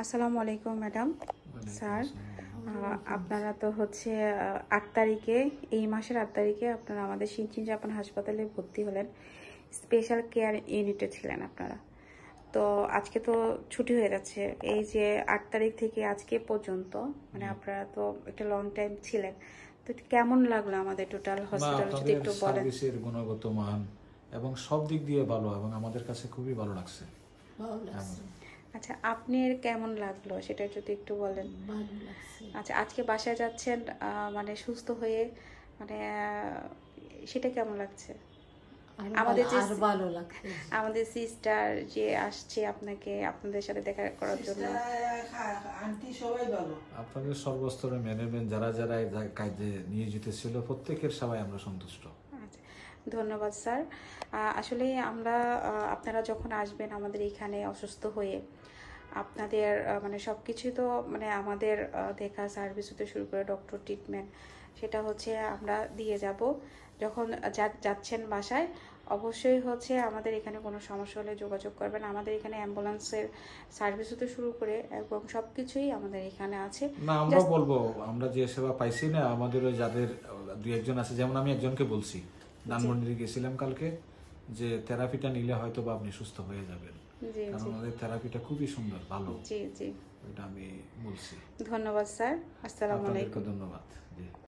আসসালামু আলাইকুম madam sir. আপনারা তো হচ্ছে ৮ তারিখে, এই মাসের ৮ তারিখে আপনারা আমাদের সিনচিন জাপান হাসপাতালে ভর্তি হলেন। স্পেশাল কেয়ার ইউনিটে ছিলেন আপনারা। তো আজকে তো ছুটি হয়ে যাচ্ছে, এই যে ৮ তারিখ থেকে আজকে পর্যন্ত, মানে আপনারা তো একটা লং টাইম ছিলেন। তো কেমন লাগলো আমাদের টোটাল হসপিটাল যদি একটু বলেন? সার্ভিসের গুণগত মান এবং সব দিক দিয়ে ভালো, এবং আমাদের কাছে খুবই ভালো লাগছে। আচ্ছা, আপনার কেমন লাগলো সেটা যদি একটু বলেন? ভালো লাগছে। আচ্ছা, আজকে বাসায় যাচ্ছেন মানে সুস্থ হয়ে, মানে সেটা কেমন লাগছে? আমাদের যে ভালো লাগছে, আমাদের সিস্টার যে আসছে আপনাকে, আপনাদের সাথে দেখা করার জন্য, আন্টি সবাই ভালো। আপনাদের সর্বস্তরের ম্যানেজমেন্ট যারা যারা এই কাজে নিয়োজিত ছিল প্রত্যেকের সবাই আমরা সন্তুষ্ট। আচ্ছা, ধন্যবাদ স্যার। আসলে আমরা আপনারা যখন আসবেন আমাদের এখানে অসুস্থ হয়ে, আপনাদের মানে সব কিছুই তো, মানে আমাদের দেখা সার্ভিস হতে শুরু করে ডক্টর ট্রিটমেন্ট, সেটা হচ্ছে আমরা দিয়ে যাব। যখন যাচ্ছেন বাসায় অবশ্যই হচ্ছে আমাদের এখানে কোনো সমস্যা হলে যোগাযোগ করবেন। আমাদের এখানে অ্যাম্বুলেন্সের সার্ভিস হতে শুরু করে এবং সব কিছুই আমাদের এখানে আছে। না, আমরা বলবো আমরা যে সেবা পাইছি না, আমাদের যাদের দুই একজন আছে, যেমন আমি একজনকে বলছি, ধানমন্ডিতে গেছিলাম কালকে, যে থেরাপিটা নিলে হয়তো বা আপনি সুস্থ হয়ে যাবেন, কারণ আমাদের থেরাপিটা খুবই সুন্দর, ভালো। জি জি, এটা আমি বলছি। ধন্যবাদ স্যার। আসসালামু আলাইকুম। ধন্যবাদ। জি।